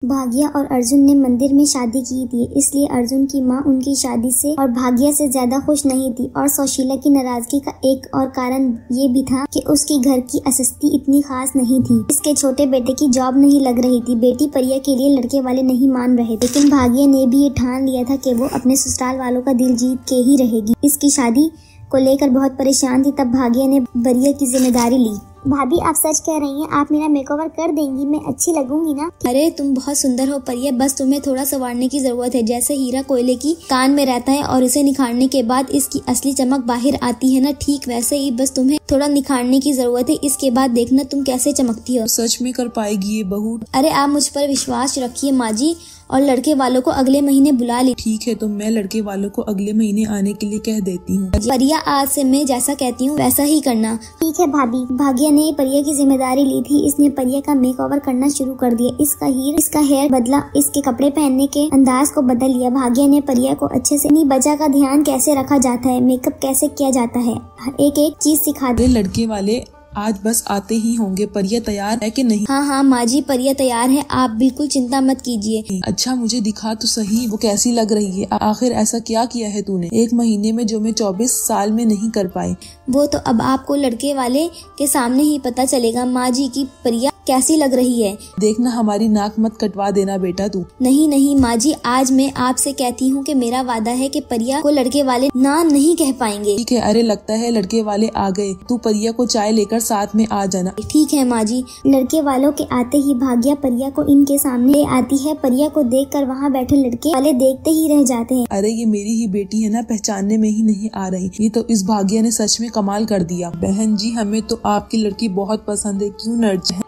भाग्या और अर्जुन ने मंदिर में शादी की थी, इसलिए अर्जुन की माँ उनकी शादी से और भाग्या से ज्यादा खुश नहीं थी। और सुशीला की नाराजगी का एक और कारण ये भी था कि उसकी घर की अस्थिति इतनी खास नहीं थी। इसके छोटे बेटे की जॉब नहीं लग रही थी। बेटी प्रिया के लिए लड़के वाले नहीं मान रहे थे, लेकिन भाग्या ने भी ये ठान लिया था कि वो अपने ससुराल वालों का दिल जीत के ही रहेगी। इसकी शादी को लेकर बहुत परेशान थी, तब भाग्या ने प्रिया की जिम्मेदारी ली। भाभी आप सच कह रही हैं, आप मेरा मेकओवर कर देंगी, मैं अच्छी लगूंगी ना? अरे तुम बहुत सुंदर हो प्रिया, बस तुम्हें थोड़ा संवारने की जरूरत है। जैसे हीरा कोयले की कान में रहता है और इसे निखारने के बाद इसकी असली चमक बाहर आती है ना, ठीक वैसे ही बस तुम्हें थोड़ा निखारने की जरूरत है। इसके बाद देखना तुम कैसे चमकती हो। सच में कर पाएगी ये बहू? अरे आप मुझ पर विश्वास रखिए माँ जी, और लड़के वालों को अगले महीने बुला ली। ठीक है, तो मैं लड़के वालों को अगले महीने आने के लिए कह देती हूँ। प्रिया आज से मैं जैसा कहती हूँ वैसा ही करना। ठीक है भाभी। भाग्या ने प्रिया की जिम्मेदारी ली थी। इसने प्रिया का मेकओवर करना शुरू कर दिया। इसका हेयर बदला, इसके कपड़े पहनने के अंदाज को बदल लिया। भाग्या ने प्रिया को अच्छे से अपनी बच्चा का ध्यान कैसे रखा जाता है, मेकअप कैसे किया जाता है, एक एक चीज सिखा दी। लड़के वाले आज बस आते ही होंगे। प्रिया तैयार है कि नहीं? हाँ माँ जी, प्रिया तैयार है, आप बिल्कुल चिंता मत कीजिए। अच्छा मुझे दिखा तो सही वो कैसी लग रही है। आखिर ऐसा क्या किया है तूने 1 महीने में जो मैं 24 साल में नहीं कर पाई? वो तो अब आपको लड़के वाले के सामने ही पता चलेगा माँ जी की प्रिया कैसी लग रही है। देखना हमारी नाक मत कटवा देना बेटा तू। नहीं माँ जी, आज मैं आपसे कहती हूँ कि मेरा वादा है कि प्रिया को लड़के वाले ना नहीं कह पाएंगे। ठीक है। अरे लगता है लड़के वाले आ गए, तू प्रिया को चाय लेकर साथ में आ जाना। ठीक है माँ जी। लड़के वालों के आते ही भाग्या प्रिया को इनके सामने ले आती है। प्रिया को देखकर वहाँ बैठे लड़के वाले देखते ही रह जाते हैं। अरे ये मेरी ही बेटी है ना, पहचानने में ही नहीं आ रही। ये तो इस भाग्या ने सच में कमाल कर दिया। बहन जी हमें तो आपकी लड़की बहुत पसंद है, क्यों नर्ज है?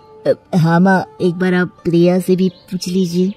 हाँ माँ, एक बार आप प्रिया से भी पूछ लीजिए।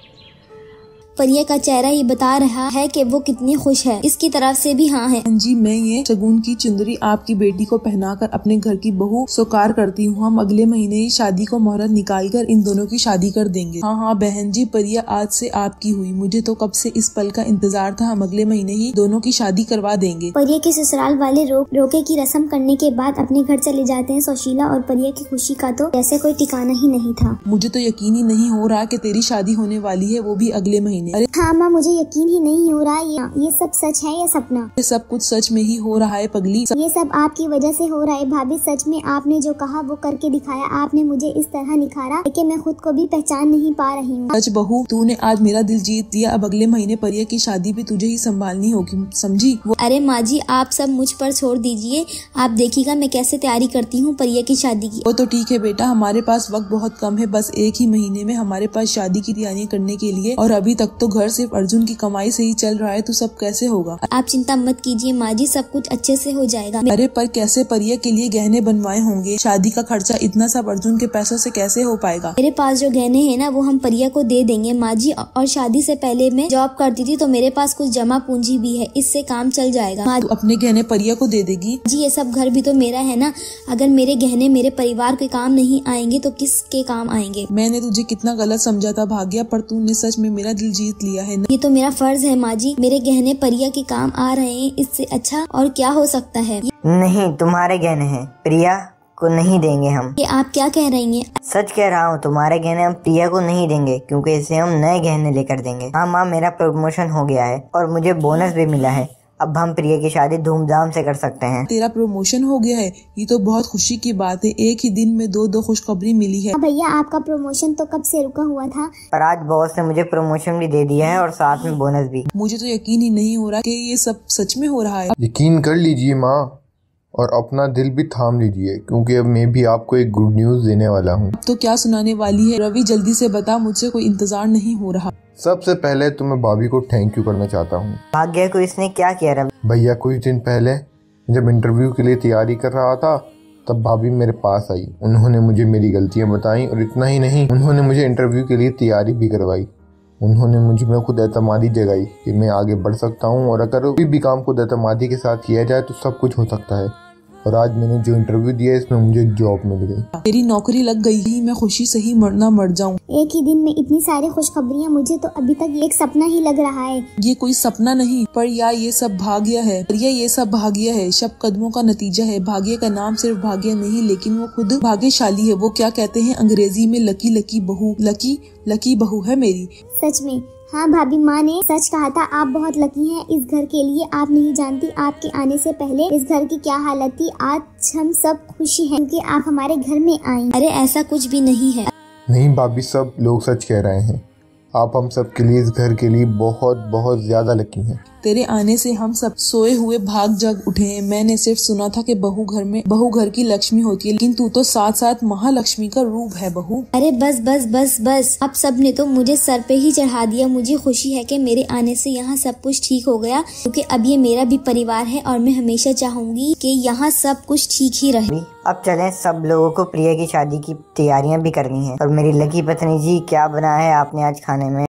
प्रिया का चेहरा ही बता रहा है कि वो कितनी खुश है। इसकी तरफ से भी हाँ है। जी मैं ये शगुन की चुंदरी आपकी बेटी को पहनाकर अपने घर की बहू स्वीकार करती हूँ। हम अगले महीने ही शादी को मुहूर्त निकालकर इन दोनों की शादी कर देंगे। हाँ बहन जी, प्रिया आज से आपकी हुई। मुझे तो कब से इस पल का इंतजार था। हम अगले महीने ही दोनों की शादी करवा देंगे। प्रिया के ससुराल वाले रोके की रस्म करने के बाद अपने घर चले जाते हैं। सुशीला और प्रिया की खुशी का तो जैसे कोई ठिकाना ही नहीं था। मुझे तो यकीन ही नहीं हो रहा कि तेरी शादी होने वाली है, वो भी अगले महीने। अरे हाँ माँ, मुझे यकीन ही नहीं हो रहा ये सब सच है या सपना? ये सब कुछ सच में ही हो रहा है पगली। ये सब आपकी वजह से हो रहा है भाभी। सच में आपने जो कहा वो करके दिखाया। आपने मुझे इस तरह निखारा कि मैं खुद को भी पहचान नहीं पा रही हूँ। सच बहू, तूने आज मेरा दिल जीत लिया। अब अगले महीने प्रिया की शादी भी तुझे ही संभालनी होगी, समझी? अरे माँ जी, आप सब मुझ पर छोड़ दीजिए। आप देखिएगा मैं कैसे तैयारी करती हूँ प्रिया की शादी की। वो तो ठीक है बेटा, हमारे पास वक्त बहुत कम है। बस 1 ही महीने में हमारे पास शादी की तैयारी करने के लिए, और अभी तक तो घर सिर्फ अर्जुन की कमाई से ही चल रहा है, तो सब कैसे होगा? आप चिंता मत कीजिए माँ जी, सब कुछ अच्छे से हो जाएगा। अरे पर कैसे प्रिया के लिए गहने बनवाए होंगे? शादी का खर्चा इतना सब अर्जुन के पैसों से कैसे हो पाएगा? मेरे पास जो गहने हैं ना वो हम प्रिया को दे देंगे माँ जी। और शादी से पहले मैं जॉब करती थी तो मेरे पास कुछ जमा पूंजी भी है, इससे काम चल जाएगा। तू अपने गहने प्रिया को दे देगी? जी ये सब घर भी तो मेरा है ना। अगर मेरे गहने मेरे परिवार के काम नहीं आएंगे तो किसके काम आएंगे? मैंने तुझे कितना गलत समझा था भाग्या, पर तूने सच में मेरा दिल जीत लिया है ना। ये तो मेरा फर्ज है माँ जी, मेरे गहने प्रिया के काम आ रहे हैं, इससे अच्छा और क्या हो सकता है? नहीं, तुम्हारे गहने हैं, प्रिया को नहीं देंगे हम। ये आप क्या कह रही हैं? सच कह रहा हूँ, तुम्हारे गहने हम प्रिया को नहीं देंगे, क्योंकि इससे हम नए गहने लेकर देंगे। हाँ माँ, मेरा प्रमोशन हो गया है और मुझे बोनस भी मिला है। अब हम प्रिया की शादी धूमधाम से कर सकते हैं। तेरा प्रमोशन हो गया है? ये तो बहुत खुशी की बात है। एक ही दिन में दो खुशखबरी मिली है। भैया आपका प्रमोशन तो कब से रुका हुआ था? पर आज बॉस ने मुझे प्रमोशन भी दे दिया है और साथ में बोनस भी। मुझे तो यकीन ही नहीं हो रहा कि ये सब सच में हो रहा है। यकीन कर लीजिए माँ, और अपना दिल भी थाम लीजिए, क्योंकि अब मैं भी आपको एक गुड न्यूज देने वाला हूँ। तो क्या सुनाने वाली है रवि? जल्दी से बता, मुझसे कोई इंतजार नहीं हो रहा। सबसे पहले तो मैं भाभी को थैंक यू करना चाहता हूँ। भाग्य को इसने क्या किया रवि? भैया कुछ दिन पहले जब इंटरव्यू के लिए तैयारी कर रहा था तब भाभी मेरे पास आई। उन्होंने मुझे मेरी गलतियाँ बताई, और इतना ही नहीं, उन्होंने मुझे इंटरव्यू के लिए तैयारी भी करवाई। उन्होंने मुझ में खुद एतमादी जगाई कि मैं आगे बढ़ सकता हूँ, और अगर कोई भी काम खुद एतमादी के साथ किया जाए तो सब कुछ हो सकता है। और आज मैंने जो इंटरव्यू दिया इसमें मुझे जॉब मिल गई। मेरी नौकरी लग गई ही, मैं खुशी से ही मरना मर जाऊं। एक ही दिन में इतनी सारी खुशखबरियाँ, मुझे तो अभी तक एक सपना ही लग रहा है। ये कोई सपना नहीं पर या ये सब भाग्य है। प्रिया ये सब भाग्य है, सब कदमों का नतीजा है। भाग्य का नाम सिर्फ भाग्य नहीं लेकिन वो खुद भाग्यशाली है। वो क्या कहते हैं अंग्रेजी में, लकी लकी बहू। लकी बहू है मेरी। सच में हाँ भाभी, माँ ने सच कहा था। आप बहुत लकी हैं इस घर के लिए। आप नहीं जानती आपके आने से पहले इस घर की क्या हालत थी। आज हम सब खुशी हैं क्योंकि आप हमारे घर में आई। अरे ऐसा कुछ भी नहीं है। नहीं भाभी, सब लोग सच कह रहे हैं। आप हम सब के लिए, इस घर के लिए बहुत बहुत ज्यादा लकी हैं। तेरे आने से हम सब सोए हुए भाग जग उठे हैं। मैंने सिर्फ सुना था कि बहू घर की लक्ष्मी होती है, लेकिन तू तो साथ साथ महालक्ष्मी का रूप है बहू। अरे बस बस बस बस, अब सब ने तो मुझे सर पे ही चढ़ा दिया। मुझे खुशी है कि मेरे आने से यहाँ सब कुछ ठीक हो गया, क्योंकि अब ये मेरा भी परिवार है और मैं हमेशा चाहूंगी कि यहाँ सब कुछ ठीक ही रहे। अब चलें, सब लोगों को प्रिया की शादी की तैयारियां भी करनी है। और मेरी लकी पत्नी जी, क्या बना है आपने आज खाने में?